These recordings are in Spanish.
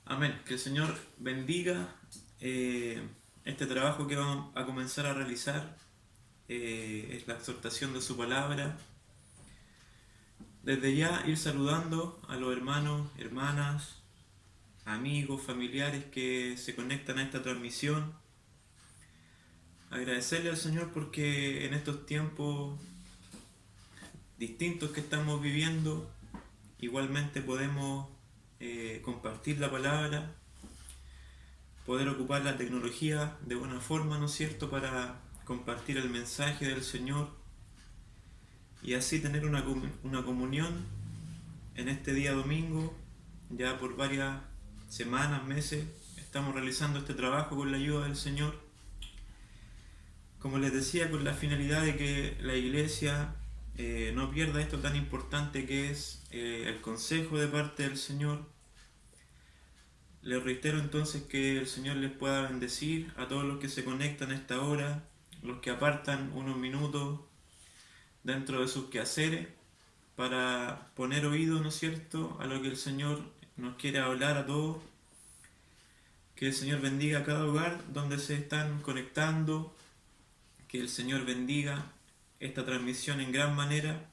Amén. Que el Señor bendiga este trabajo que vamos a comenzar a realizar. Es la exhortación de su palabra. Desde ya ir saludando a los hermanos, hermanas, amigos, familiares que se conectan a esta transmisión. Agradecerle al Señor porque en estos tiempos distintos que estamos viviendo, igualmente podemos compartir la palabra, poder ocupar la tecnología de buena forma, ¿no es cierto?, para compartir el mensaje del Señor y así tener una comunión en este día domingo. Ya por varias semanas, meses, estamos realizando este trabajo con la ayuda del Señor. Como les decía, con la finalidad de que la iglesia no pierda esto tan importante que es el consejo de parte del Señor. Les reitero entonces que el Señor les pueda bendecir a todos los que se conectan a esta hora, los que apartan unos minutos dentro de sus quehaceres para poner oído, ¿no es cierto?, a lo que el Señor nos quiere hablar a todos. Que el Señor bendiga a cada hogar donde se están conectando, que el Señor bendiga esta transmisión en gran manera.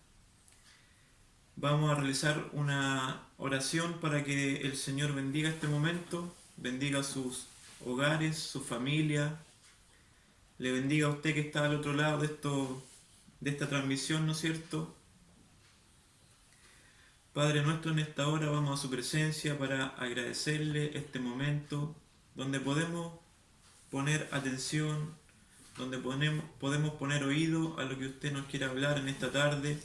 Vamos a realizar una oración para que el Señor bendiga este momento, bendiga sus hogares, su familia, le bendiga a usted que está al otro lado de esta transmisión, ¿no es cierto? Padre nuestro, en esta hora vamos a su presencia para agradecerle este momento donde podemos poner atención, donde podemos poner oído a lo que usted nos quiere hablar en esta tarde.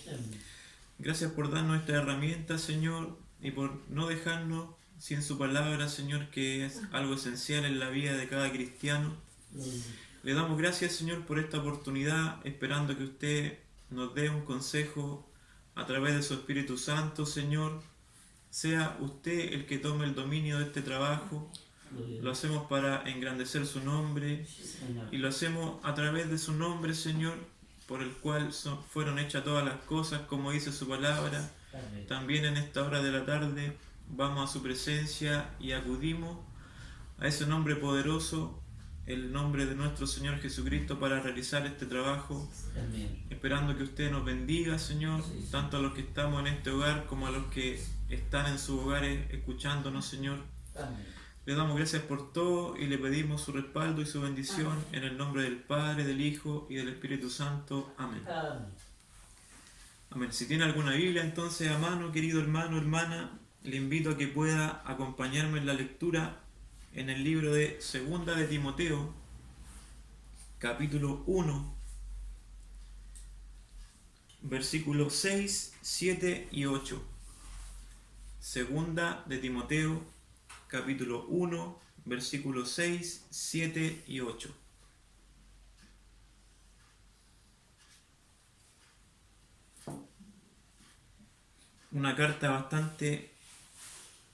Gracias por darnos esta herramienta, Señor, y por no dejarnos sin su palabra, Señor, que es algo esencial en la vida de cada cristiano. Le damos gracias, Señor, por esta oportunidad, esperando que usted nos dé un consejo a través de su Espíritu Santo, Señor. Sea usted el que tome el dominio de este trabajo. Lo hacemos para engrandecer su nombre y lo hacemos a través de su nombre, Señor, por el cual fueron hechas todas las cosas, como dice su palabra. También en esta hora de la tarde vamos a su presencia y acudimos a ese nombre poderoso, el nombre de nuestro Señor Jesucristo, para realizar este trabajo. Amén. Esperando que usted nos bendiga, Señor, tanto a los que estamos en este hogar como a los que están en sus hogares escuchándonos, Señor. Amén. Le damos gracias por todo y le pedimos su respaldo y su bendición. Amén. En el nombre del Padre, del Hijo y del Espíritu Santo. Amén. Amén. Amén. Si tiene alguna Biblia entonces a mano, querido hermano, hermana, le invito a que pueda acompañarme en la lectura en el libro de Segunda de Timoteo, capítulo 1, versículos 6, 7 y 8. Segunda de Timoteo, capítulo 1, versículos 6, 7 y 8. Una carta bastante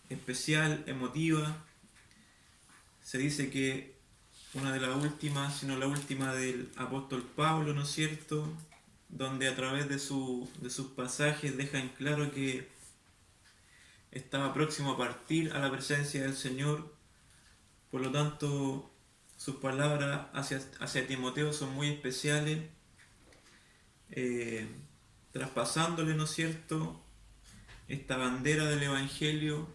especial, emotiva. Se dice que una de las últimas, si no la última, del apóstol Pablo, ¿no es cierto?, donde a través de sus pasajes deja en claro que estaba próximo a partir a la presencia del Señor. Por lo tanto, sus palabras hacia Timoteo son muy especiales, traspasándole, ¿no es cierto?, esta bandera del Evangelio,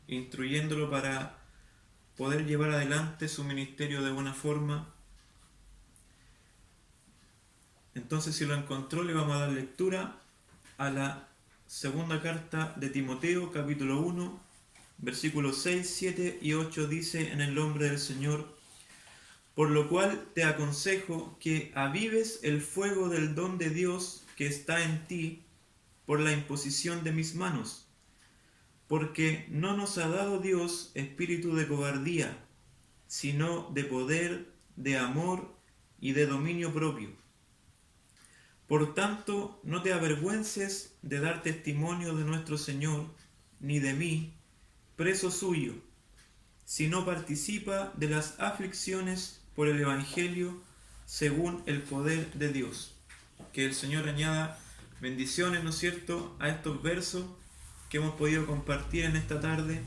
instruyéndolo para poder llevar adelante su ministerio de buena forma. Entonces, si lo encontró, le vamos a dar lectura a la segunda carta de Timoteo, capítulo 1, versículos 6, 7 y 8. Dice: en el nombre del Señor, por lo cual te aconsejo que avives el fuego del don de Dios que está en ti por la imposición de mis manos, porque no nos ha dado Dios espíritu de cobardía, sino de poder, de amor y de dominio propio. Por tanto, no te avergüences de dar testimonio de nuestro Señor, ni de mí, preso suyo, sino participa de las aflicciones por el Evangelio según el poder de Dios. Que el Señor añada bendiciones, ¿no es cierto?, a estos versos que hemos podido compartir en esta tarde.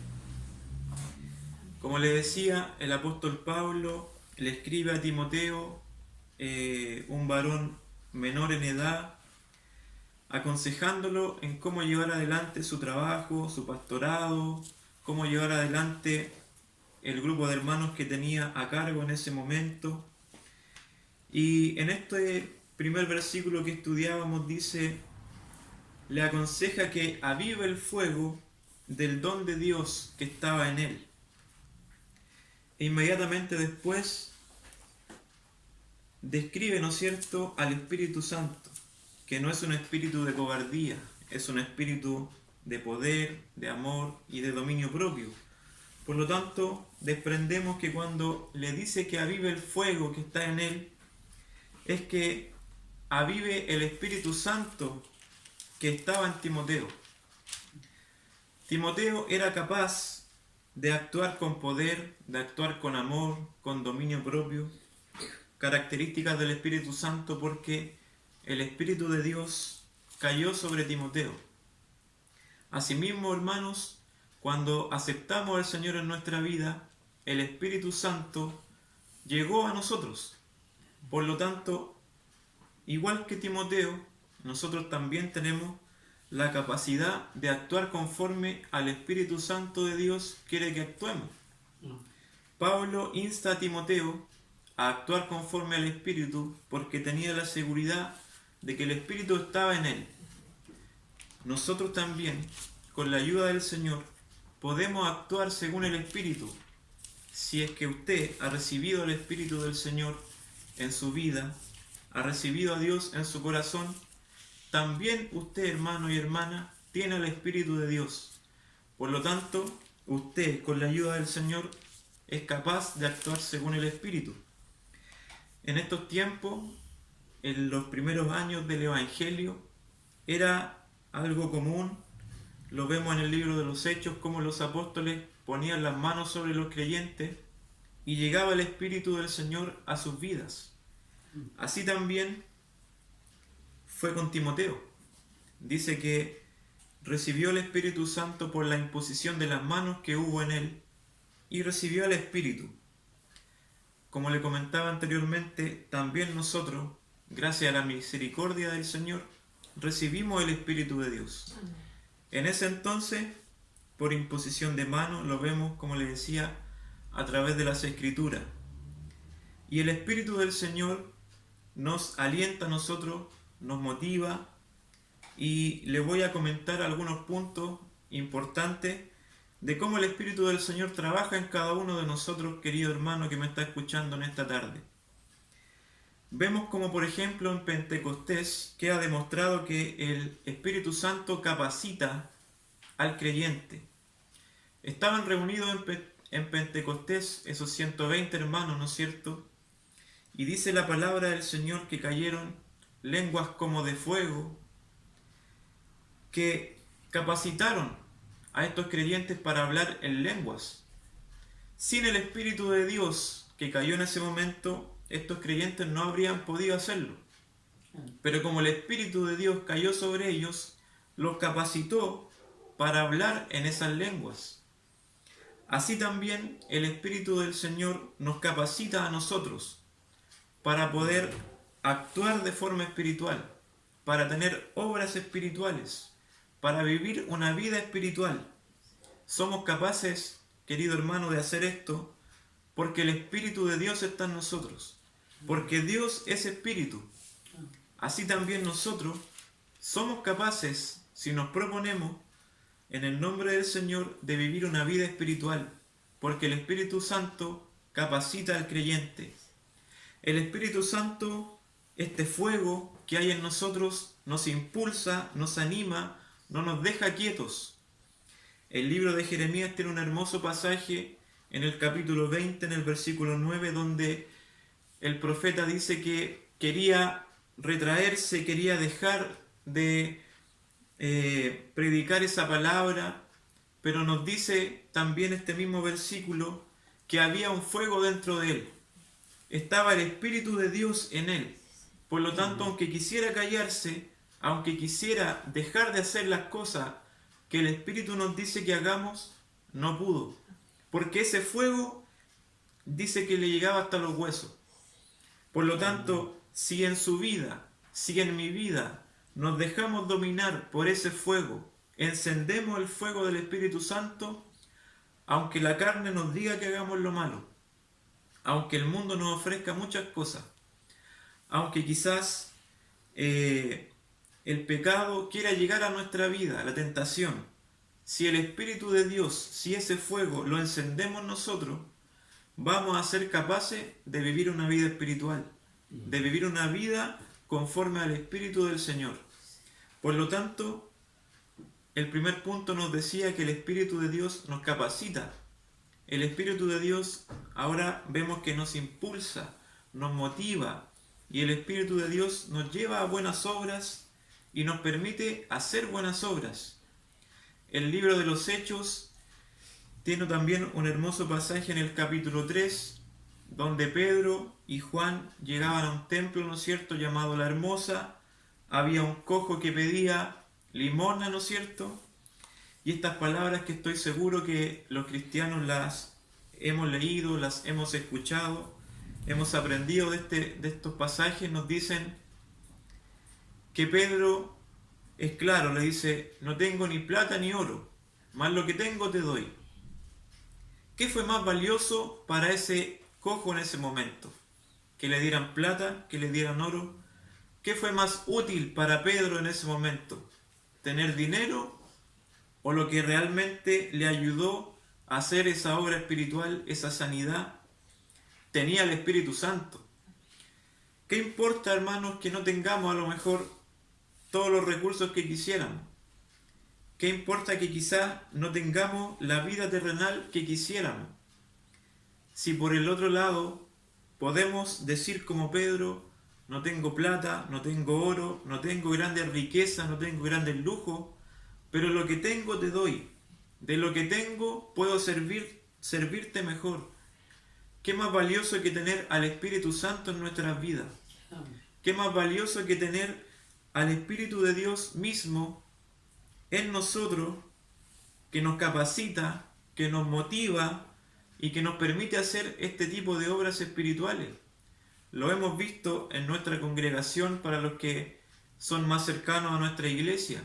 Como le decía, el apóstol Pablo le escribe a Timoteo, un varón menor en edad, aconsejándolo en cómo llevar adelante su trabajo, su pastorado, cómo llevar adelante el grupo de hermanos que tenía a cargo en ese momento. Y en este primer versículo que estudiábamos dice, le aconseja que avive el fuego del don de Dios que estaba en él. E inmediatamente después describe, ¿no es cierto?, al Espíritu Santo, que no es un espíritu de cobardía, es un espíritu de poder, de amor y de dominio propio. Por lo tanto, desprendemos que cuando le dice que avive el fuego que está en él, es que avive el Espíritu Santo que estaba en Timoteo. Timoteo era capaz de actuar con poder, de actuar con amor, con dominio propio, características del Espíritu Santo, porque el Espíritu de Dios cayó sobre Timoteo. Asimismo, hermanos, cuando aceptamos al Señor en nuestra vida, el Espíritu Santo llegó a nosotros. Por lo tanto, igual que Timoteo, nosotros también tenemos la capacidad de actuar conforme al Espíritu Santo de Dios quiere que actuemos. Pablo insta a Timoteo a actuar conforme al Espíritu porque tenía la seguridad de que el Espíritu estaba en él. Nosotros también, con la ayuda del Señor, podemos actuar según el Espíritu. Si es que usted ha recibido el Espíritu del Señor en su vida, ha recibido a Dios en su corazón, también usted, hermano y hermana, tiene el Espíritu de Dios. Por lo tanto, usted, con la ayuda del Señor, es capaz de actuar según el Espíritu. En estos tiempos, en los primeros años del Evangelio, era algo común, lo vemos en el libro de los Hechos, como los apóstoles ponían las manos sobre los creyentes y llegaba el Espíritu del Señor a sus vidas. Así también fue con Timoteo. Dice que recibió el Espíritu Santo por la imposición de las manos que hubo en él y recibió al Espíritu. Como le comentaba anteriormente, también nosotros, gracias a la misericordia del Señor, recibimos el Espíritu de Dios. En ese entonces, por imposición de manos, lo vemos, como le decía, a través de las Escrituras. Y el Espíritu del Señor nos alienta a nosotros, nos motiva, y le voy a comentar algunos puntos importantes de cómo el Espíritu del Señor trabaja en cada uno de nosotros, querido hermano que me está escuchando en esta tarde. Vemos como, por ejemplo, en Pentecostés queda demostrado que el Espíritu Santo capacita al creyente. Estaban reunidos en Pentecostés esos 120 hermanos, ¿no es cierto? Y dice la palabra del Señor que cayeron lenguas como de fuego, que capacitaron a estos creyentes para hablar en lenguas. Sin el Espíritu de Dios que cayó en ese momento, estos creyentes no habrían podido hacerlo. Pero como el Espíritu de Dios cayó sobre ellos, los capacitó para hablar en esas lenguas. Así también el Espíritu del Señor nos capacita a nosotros para poder actuar de forma espiritual, para tener obras espirituales, para vivir una vida espiritual. Somos capaces, querido hermano, de hacer esto porque el Espíritu de Dios está en nosotros, porque Dios es Espíritu. Así también nosotros somos capaces, si nos proponemos, en el nombre del Señor, de vivir una vida espiritual, porque el Espíritu Santo capacita al creyente. El Espíritu Santo, este fuego que hay en nosotros, nos impulsa, nos anima, no nos deja quietos. El libro de Jeremías tiene un hermoso pasaje en el capítulo 20, en el versículo 9, donde el profeta dice que quería retraerse, quería dejar de predicar esa palabra, pero nos dice también este mismo versículo que había un fuego dentro de él. Estaba el Espíritu de Dios en él. Por lo tanto, aunque quisiera callarse, aunque quisiera dejar de hacer las cosas que el Espíritu nos dice que hagamos, no pudo. porque ese fuego dice que le llegaba hasta los huesos. Por lo tanto, si en su vida, si en mi vida nos dejamos dominar por ese fuego, encendemos el fuego del Espíritu Santo, aunque la carne nos diga que hagamos lo malo, aunque el mundo nos ofrezca muchas cosas, aunque quizás el pecado quiera llegar a nuestra vida, la tentación, si el Espíritu de Dios, si ese fuego lo encendemos nosotros, vamos a ser capaces de vivir una vida espiritual, de vivir una vida conforme al Espíritu del Señor. Por lo tanto, el primer punto nos decía que el Espíritu de Dios nos capacita. El Espíritu de Dios ahora vemos que nos impulsa, nos motiva, y el Espíritu de Dios nos lleva a buenas obras y nos permite hacer buenas obras. El libro de los Hechos tiene también un hermoso pasaje en el capítulo 3, donde Pedro y Juan llegaban a un templo, ¿no es cierto?, llamado La Hermosa. Había un cojo que pedía limosna, ¿no es cierto? Y estas palabras que estoy seguro que los cristianos las hemos leído, las hemos escuchado, hemos aprendido de estos pasajes, nos dicen que Pedro es claro, le dice: no tengo ni plata ni oro, mas lo que tengo te doy. ¿Qué fue más valioso para ese cojo en ese momento? ¿Que le dieran plata? ¿Que le dieran oro? ¿Qué fue más útil para Pedro en ese momento? ¿Tener dinero o lo que realmente le ayudó a hacer esa obra espiritual, esa sanidad? Tenía el Espíritu Santo. ¿Qué importa, hermanos, que no tengamos a lo mejor todos los recursos que quisiéramos? ¿Qué importa que quizás no tengamos la vida terrenal que quisiéramos? Si por el otro lado podemos decir como Pedro: no tengo plata, no tengo oro, no tengo grandes riquezas, no tengo grandes lujos, pero lo que tengo te doy. De lo que tengo puedo servirte mejor. ¿Qué más valioso que tener al Espíritu Santo en nuestras vidas? ¿Qué más valioso que tener al Espíritu de Dios mismo en nosotros, que nos capacita, que nos motiva y que nos permite hacer este tipo de obras espirituales? Lo hemos visto en nuestra congregación para los que son más cercanos a nuestra iglesia.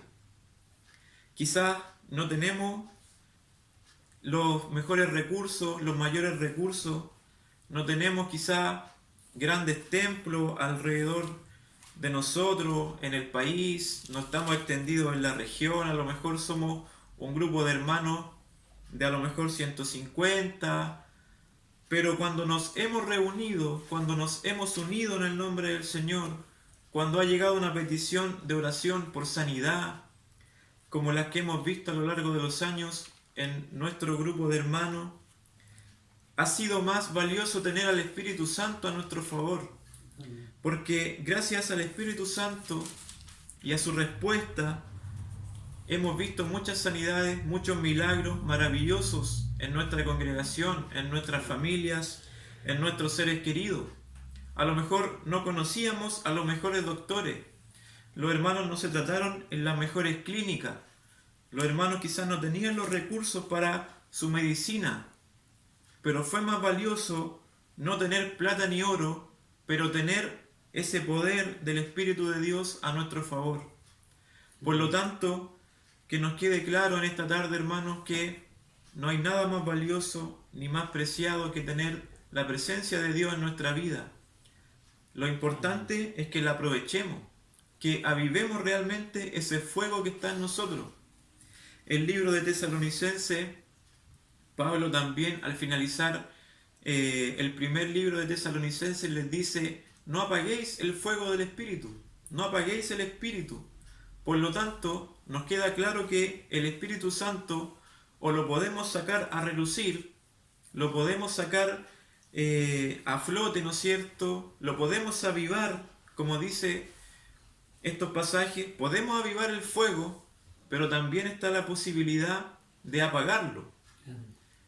Quizás no tenemos los mejores recursos, los mayores recursos, no tenemos quizás grandes templos alrededor de nosotros, en el país, no estamos extendidos en la región, a lo mejor somos un grupo de hermanos de a lo mejor 150, pero cuando nos hemos reunido, cuando nos hemos unido en el nombre del Señor, cuando ha llegado una petición de oración por sanidad, como las que hemos visto a lo largo de los años en nuestro grupo de hermanos, ha sido más valioso tener al Espíritu Santo a nuestro favor, porque gracias al Espíritu Santo y a su respuesta hemos visto muchas sanidades, muchos milagros maravillosos en nuestra congregación, en nuestras familias, en nuestros seres queridos. A lo mejor no conocíamos a los mejores doctores, los hermanos no se trataron en las mejores clínicas, los hermanos quizás no tenían los recursos para su medicina, pero fue más valioso no tener plata ni oro, pero tener ese poder del Espíritu de Dios a nuestro favor. Por lo tanto, que nos quede claro en esta tarde, hermanos, que no hay nada más valioso ni más preciado que tener la presencia de Dios en nuestra vida. Lo importante es que la aprovechemos, que avivemos realmente ese fuego que está en nosotros. El libro de Tesalonicenses, Pablo también al finalizar el primer libro de Tesalonicenses les dice: no apaguéis el fuego del Espíritu, no apaguéis el Espíritu. Por lo tanto, nos queda claro que el Espíritu Santo o lo podemos sacar a relucir, lo podemos sacar a flote, ¿no es cierto? Lo podemos avivar, como dice estos pasajes, podemos avivar el fuego, pero también está la posibilidad de apagarlo.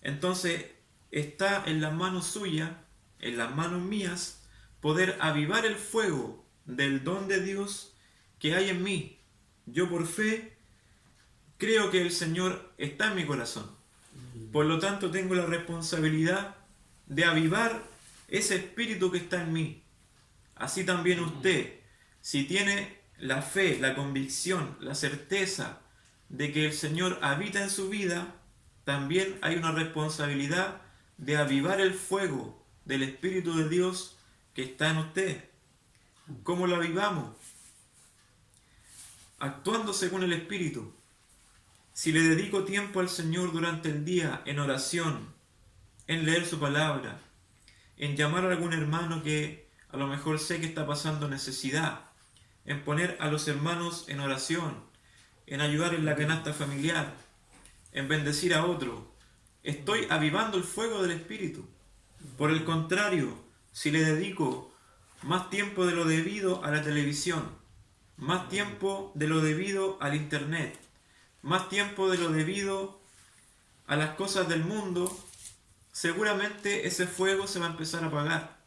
Entonces, está en las manos suyas, en las manos mías, poder avivar el fuego del don de Dios que hay en mí. Yo por fe creo que el Señor está en mi corazón. Por lo tanto, tengo la responsabilidad de avivar ese espíritu que está en mí. Así también usted, si tiene la fe, la convicción, la certeza de que el Señor habita en su vida, también hay una responsabilidad de avivar el fuego del Espíritu de Dios que está en usted. ¿Cómo lo avivamos? Actuando según el Espíritu. Si le dedico tiempo al Señor durante el día en oración, en leer su palabra, en llamar a algún hermano que a lo mejor sé que está pasando necesidad, en poner a los hermanos en oración, en ayudar en la canasta familiar, en bendecir a otro, estoy avivando el fuego del Espíritu. Por el contrario, si le dedico más tiempo de lo debido a la televisión, más tiempo de lo debido al internet, más tiempo de lo debido a las cosas del mundo, seguramente ese fuego se va a empezar a apagar.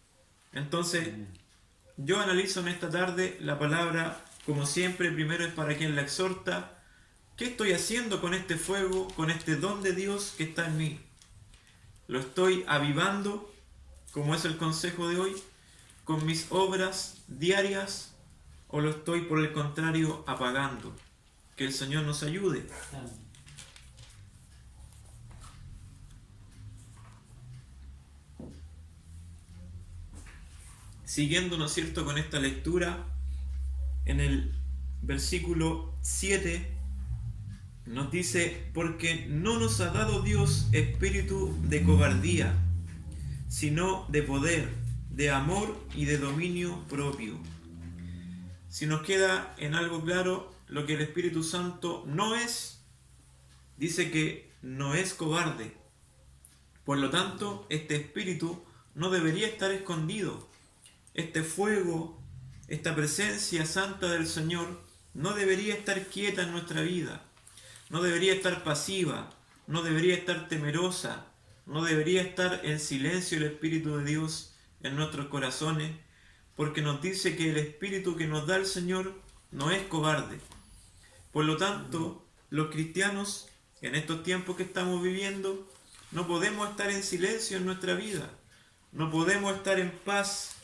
Entonces, yo analizo en esta tarde la palabra, como siempre, primero es para quien la exhorta. ¿Qué estoy haciendo con este fuego, con este don de Dios que está en mí? ¿Lo estoy avivando, como es el consejo de hoy, con mis obras diarias, o lo estoy por el contrario apagando? Que el Señor nos ayude. Siguiendo, ¿no es cierto?, con esta lectura, en el versículo 7 nos dice: porque no nos ha dado Dios espíritu de cobardía, sino de poder, de amor y de dominio propio. Si nos queda en algo claro lo que el Espíritu Santo no es, dice que no es cobarde. Por lo tanto, este espíritu no debería estar escondido. Este fuego, esta presencia santa del Señor, no debería estar quieta en nuestra vida. No debería estar pasiva, no debería estar temerosa, no debería estar en silencio el Espíritu de Dios en nuestros corazones, porque nos dice que el Espíritu que nos da el Señor no es cobarde. Por lo tanto, los cristianos, en estos tiempos que estamos viviendo, no podemos estar en silencio en nuestra vida, no podemos estar en paz,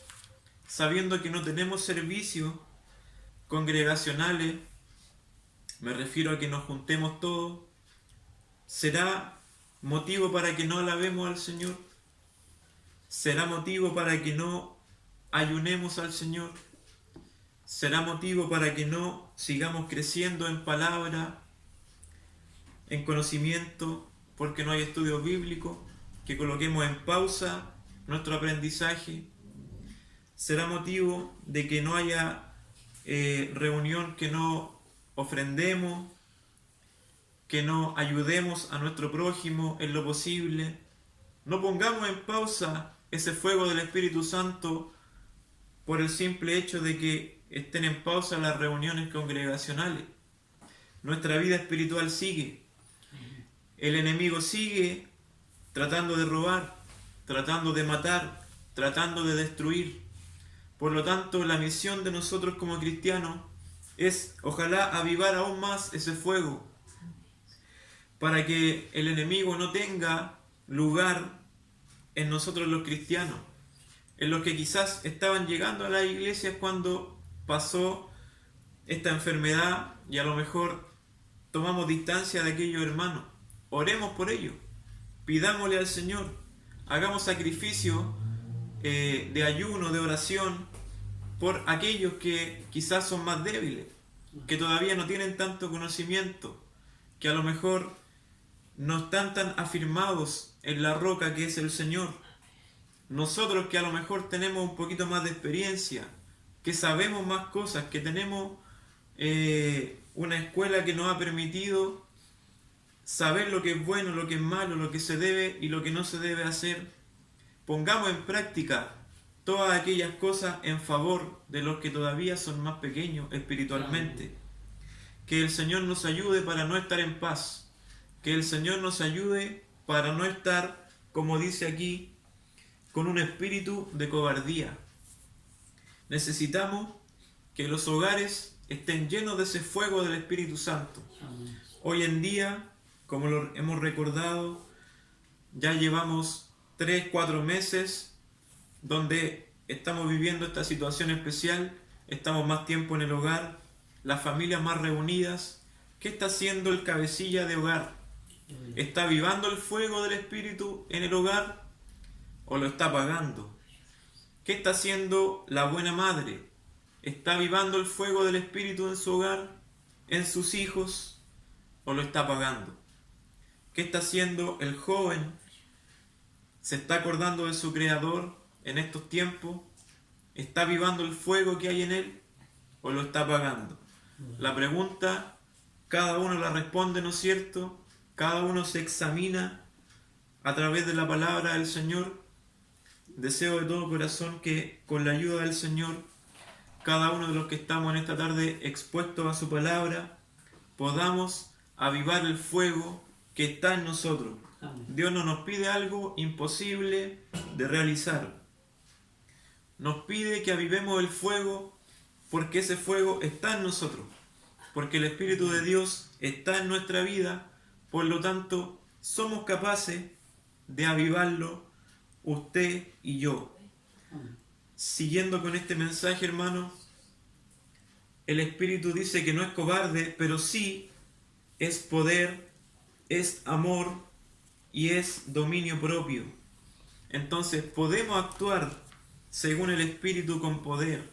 sabiendo que no tenemos servicios congregacionales. Me refiero a que nos juntemos todos. ¿Será motivo para que no alabemos al Señor? ¿Será motivo para que no ayunemos al Señor? ¿Será motivo para que no sigamos creciendo en palabra, en conocimiento, porque no hay estudio bíblico? ¿Que coloquemos en pausa nuestro aprendizaje? ¿Será motivo de que no haya reunión, que no ofrendemos, que no ayudemos a nuestro prójimo en lo posible? No pongamos en pausa ese fuego del Espíritu Santo por el simple hecho de que estén en pausa las reuniones congregacionales. Nuestra vida espiritual sigue. El enemigo sigue tratando de robar, tratando de matar, tratando de destruir. Por lo tanto, la misión de nosotros como cristianos es, ojalá, avivar aún más ese fuego, para que el enemigo no tenga lugar en nosotros los cristianos, en los que quizás estaban llegando a las iglesias cuando pasó esta enfermedad, y a lo mejor tomamos distancia de aquellos hermanos. Oremos por ellos, pidámosle al Señor, hagamos sacrificio de ayuno, de oración, por aquellos que quizás son más débiles, que todavía no tienen tanto conocimiento, que a lo mejor no están tan afirmados en la roca que es el Señor. Nosotros que a lo mejor tenemos un poquito más de experiencia, que sabemos más cosas, que tenemos una escuela que nos ha permitido saber lo que es bueno, lo que es malo, lo que se debe y lo que no se debe hacer, pongamos en práctica todas aquellas cosas en favor de los que todavía son más pequeños espiritualmente. Que el Señor nos ayude para no estar en paz, que el Señor nos ayude para no estar, como dice aquí, con un espíritu de cobardía. Necesitamos que los hogares estén llenos de ese fuego del Espíritu Santo. Hoy en día, como lo hemos recordado, Ya llevamos 3, 4 meses donde estamos viviendo esta situación especial, estamos más tiempo en el hogar, las familias más reunidas. ¿Qué está haciendo el cabecilla de hogar? ¿Está avivando el fuego del Espíritu en el hogar o lo está apagando? ¿Qué está haciendo la buena madre? ¿Está avivando el fuego del Espíritu en su hogar, en sus hijos, o lo está apagando? ¿Qué está haciendo el joven? ¿Se está acordando de su Creador en estos tiempos? ¿Está avivando el fuego que hay en él o lo está apagando? La pregunta, cada uno la responde, ¿no es cierto? Cada uno se examina a través de la palabra del Señor. Deseo de todo corazón que con la ayuda del Señor, cada uno de los que estamos en esta tarde expuestos a su palabra, podamos avivar el fuego que está en nosotros. Amén. Dios no nos pide algo imposible de realizar. Nos pide que avivemos el fuego porque ese fuego está en nosotros, porque el Espíritu de Dios está en nuestra vida, por lo tanto somos capaces de avivarlo usted y yo. Amén. Siguiendo con este mensaje, hermano, el Espíritu dice que no es cobarde, pero sí es poder, es amor y es dominio propio. Entonces podemos actuar según el Espíritu con poder.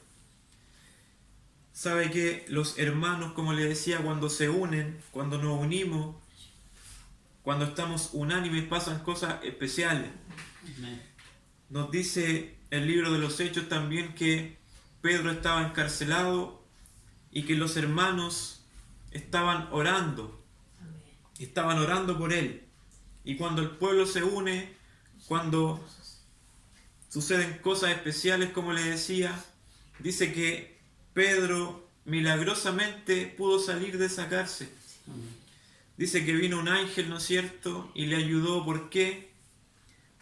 Sabe que los hermanos, como le decía, cuando se unen, cuando nos unimos, cuando estamos unánimes, pasan cosas especiales. Amén. Nos dice el libro de los Hechos también que Pedro estaba encarcelado y que los hermanos estaban orando por él. Y cuando el pueblo se une, cuando suceden cosas especiales, como le decía, dice que Pedro milagrosamente pudo salir de esa cárcel. Amén. Dice que vino un ángel, ¿no es cierto?, y le ayudó. ¿Por qué?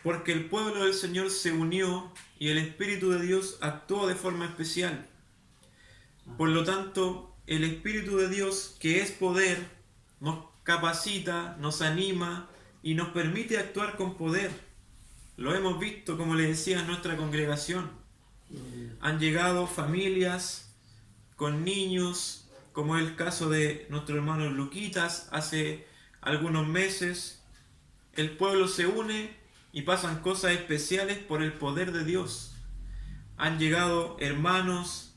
Porque el pueblo del Señor se unió y el Espíritu de Dios actuó de forma especial. Por lo tanto, el Espíritu de Dios, que es poder, nos capacita, nos anima y nos permite actuar con poder. Lo hemos visto, como le decía, en nuestra congregación. Han llegado familias con niños, como es el caso de nuestro hermano Luquitas hace algunos meses. El pueblo se une y pasan cosas especiales por el poder de Dios. Han llegado hermanos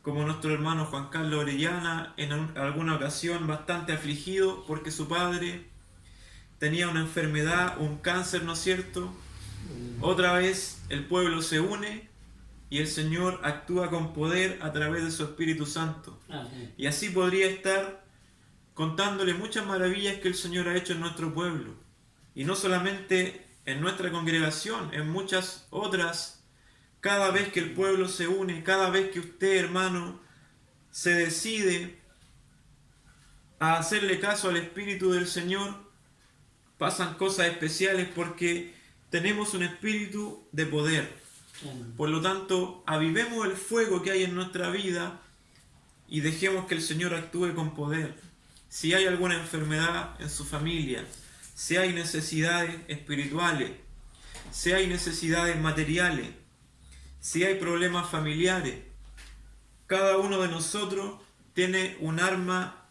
como nuestro hermano Juan Carlos Orellana, en alguna ocasión bastante afligido porque su padre tenía una enfermedad, un cáncer, ¿no es cierto? Otra vez el pueblo se une y el Señor actúa con poder a través de su Espíritu Santo. Amén. Y así podría estar contándole muchas maravillas que el Señor ha hecho en nuestro pueblo. Y no solamente en nuestra congregación, en muchas otras. Cada vez que el pueblo se une, cada vez que usted, hermano, se decide a hacerle caso al Espíritu del Señor, pasan cosas especiales porque tenemos un espíritu de poder. Amén. Por lo tanto, avivemos el fuego que hay en nuestra vida y dejemos que el Señor actúe con poder. Si hay alguna enfermedad en su familia, si hay necesidades espirituales, si hay necesidades materiales, si hay problemas familiares, cada uno de nosotros tiene un arma,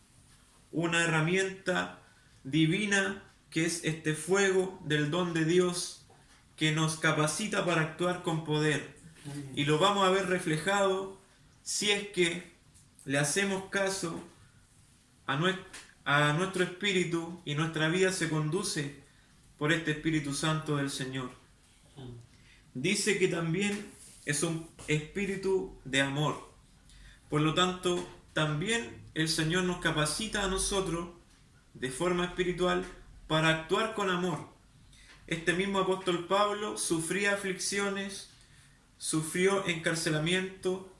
una herramienta divina que es este fuego del don de Dios que nos capacita para actuar con poder. Amén. Y lo vamos a ver reflejado si es que le hacemos caso a nuestro espíritu y nuestra vida se conduce por este Espíritu Santo del Señor. Amén. Dice que también es un espíritu de amor. Por lo tanto, también el Señor nos capacita a nosotros de forma espiritual para actuar con amor. Este mismo apóstol Pablo sufría aflicciones, sufrió encarcelamiento,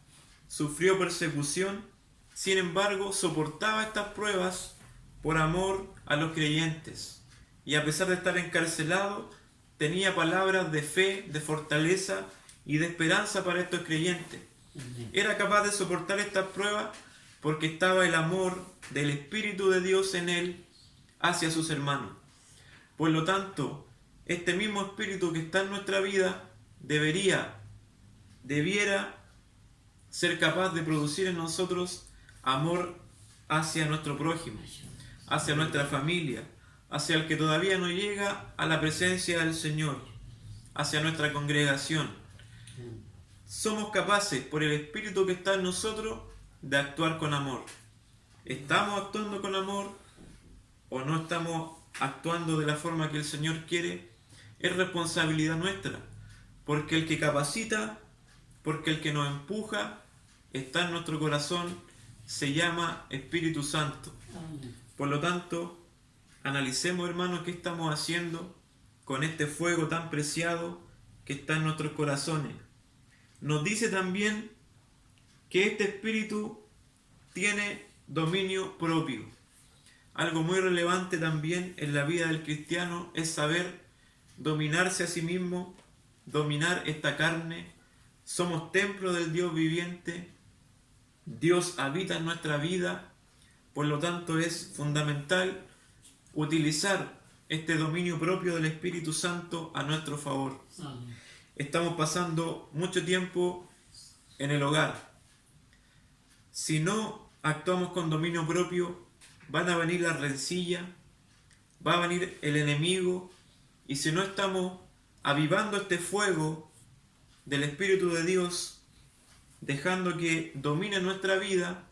sufrió persecución, sin embargo soportaba estas pruebas por amor a los creyentes. Y a pesar de estar encarcelado, tenía palabras de fe, de fortaleza y de esperanza para estos creyentes. Amén. Era capaz de soportar estas pruebas porque estaba el amor del Espíritu de Dios en él hacia sus hermanos. Por lo tanto, este mismo espíritu que está en nuestra vida debiera ser capaz de producir en nosotros amor hacia nuestro prójimo, hacia nuestra familia, hacia el que todavía no llega a la presencia del Señor, hacia nuestra congregación. Somos capaces, por el Espíritu que está en nosotros, de actuar con amor. ¿Estamos actuando con amor o no estamos actuando de la forma que el Señor quiere? Es responsabilidad nuestra, porque el que capacita, porque el que nos empuja, está en nuestro corazón, se llama Espíritu Santo. Por lo tanto, analicemos, hermanos, qué estamos haciendo con este fuego tan preciado que está en nuestros corazones. Nos dice también que este espíritu tiene dominio propio. Algo muy relevante también en la vida del cristiano es saber dominarse a sí mismo, dominar esta carne. Somos templo del Dios viviente. Dios habita en nuestra vida. Por lo tanto, es fundamental utilizar este dominio propio del Espíritu Santo a nuestro favor. Estamos pasando mucho tiempo en el hogar. Si no actuamos con dominio propio, van a venir las rencillas, va a venir el enemigo, y si no estamos avivando este fuego del Espíritu de Dios, dejando que domine nuestra vida,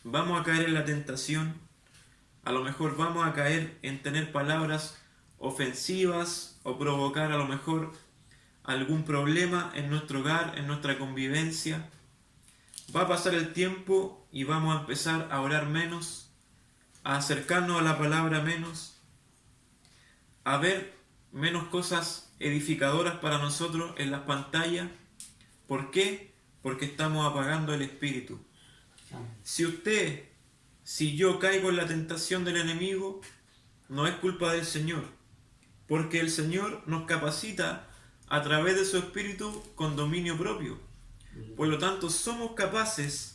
vamos a caer en la tentación. A lo mejor vamos a caer en tener palabras ofensivas o provocar a lo mejor algún problema en nuestro hogar, en nuestra convivencia. Va a pasar el tiempo y vamos a empezar a orar menos, a acercarnos a la palabra menos, a ver menos cosas edificadoras para nosotros en las pantallas. ¿Por qué? Porque estamos apagando el espíritu. Si yo caigo en la tentación del enemigo, no es culpa del Señor, porque el Señor nos capacita a través de su espíritu con dominio propio. Por lo tanto, somos capaces,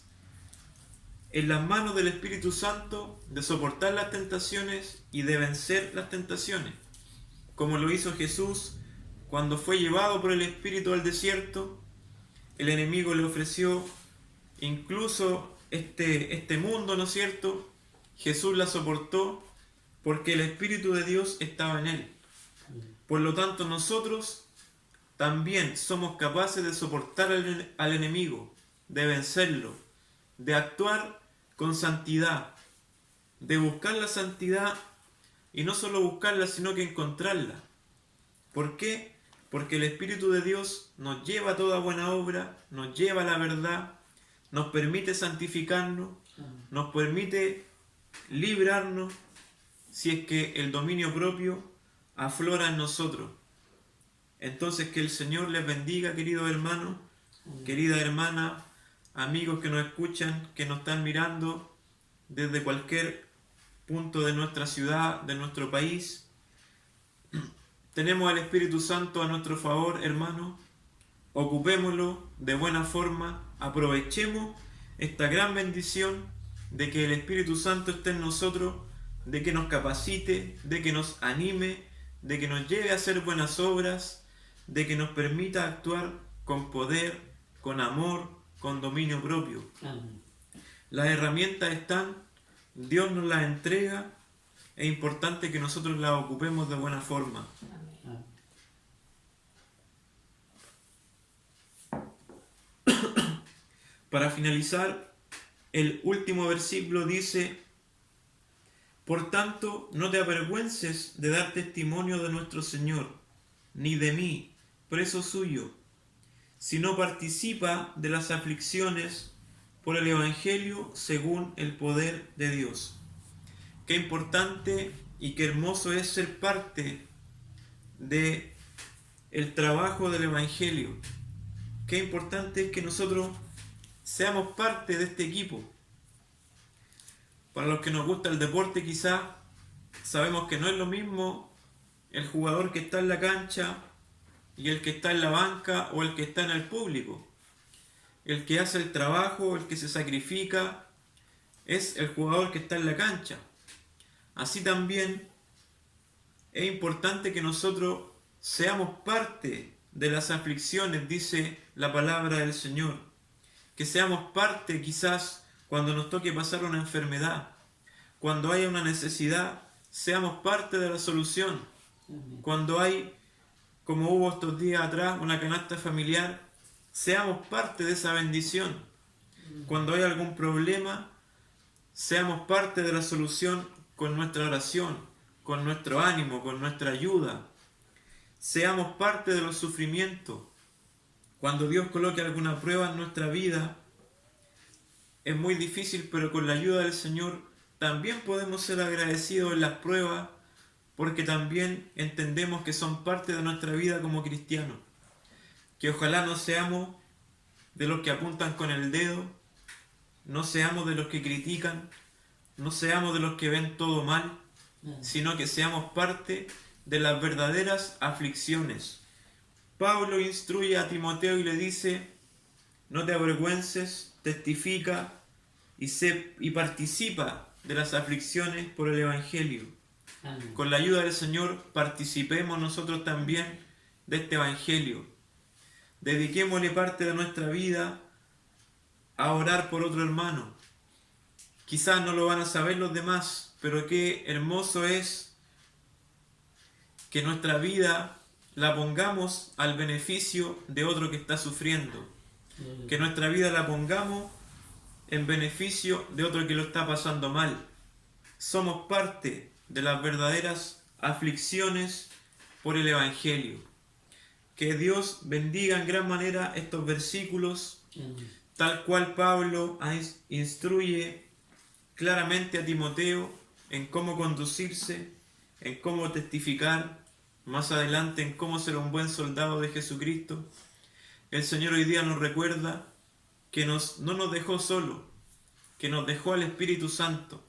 en las manos del Espíritu Santo, de soportar las tentaciones y de vencer las tentaciones, como lo hizo Jesús cuando fue llevado por el Espíritu al desierto. El enemigo le ofreció incluso este mundo, ¿no es cierto? Jesús la soportó porque el Espíritu de Dios estaba en él. Por lo tanto, nosotros también somos capaces de soportar al enemigo, de vencerlo, de actuar con santidad, de buscar la santidad, y no solo buscarla, sino que encontrarla. ¿Por qué? Porque el Espíritu de Dios nos lleva a toda buena obra, nos lleva a la verdad, nos permite santificarnos, nos permite librarnos, si es que el dominio propio aflora en nosotros. Entonces, que el Señor les bendiga, queridos hermanos, querida hermana, amigos que nos escuchan, que nos están mirando desde cualquier punto de nuestra ciudad, de nuestro país. Tenemos al Espíritu Santo a nuestro favor, hermanos. Ocupémoslo de buena forma, aprovechemos esta gran bendición de que el Espíritu Santo esté en nosotros, de que nos capacite, de que nos anime, de que nos lleve a hacer buenas obras, de que nos permita actuar con poder, con amor, con dominio propio. Las herramientas están, Dios nos las entrega, es importante que nosotros las ocupemos de buena forma. Para finalizar, el último versículo dice: por tanto, no te avergüences de dar testimonio de nuestro Señor, ni de mí, preso suyo, sino participa de las aflicciones por el Evangelio según el poder de Dios. Qué importante y qué hermoso es ser parte de el trabajo del Evangelio. Qué importante es que nosotros seamos parte de este equipo. Para los que nos gusta el deporte, quizás sabemos que no es lo mismo el jugador que está en la cancha y el que está en la banca o el que está en el público. El que hace el trabajo, el que se sacrifica, es el jugador que está en la cancha. Así también es importante que nosotros seamos parte de las aflicciones, dice la palabra del Señor. Que seamos parte quizás cuando nos toque pasar una enfermedad, cuando haya una necesidad, seamos parte de la solución. Amén. Cuando hay, como hubo estos días atrás, una canasta familiar, seamos parte de esa bendición. Cuando hay algún problema, seamos parte de la solución con nuestra oración, con nuestro ánimo, con nuestra ayuda. Seamos parte de los sufrimientos. Cuando Dios coloque alguna prueba en nuestra vida, es muy difícil, pero con la ayuda del Señor también podemos ser agradecidos en las pruebas, porque también entendemos que son parte de nuestra vida como cristianos. Que ojalá no seamos de los que apuntan con el dedo, no seamos de los que critican, no seamos de los que ven todo mal, sino que seamos parte de las verdaderas aflicciones. Pablo instruye a Timoteo y le dice: no te avergüences, testifica y participa de las aflicciones por el Evangelio. Amén. Con la ayuda del Señor participemos nosotros también de este Evangelio. Dediquémosle parte de nuestra vida a orar por otro hermano. Quizás no lo van a saber los demás, pero qué hermoso es que nuestra vida la pongamos al beneficio de otro que está sufriendo. Que nuestra vida la pongamos en beneficio de otro que lo está pasando mal. Somos parte de las verdaderas aflicciones por el Evangelio. Que Dios bendiga en gran manera estos versículos, Amén. tal cual Pablo instruye claramente a Timoteo en cómo conducirse, en cómo testificar, más adelante en cómo ser un buen soldado de Jesucristo. El Señor hoy día nos recuerda que no nos dejó solo, que nos dejó al Espíritu Santo,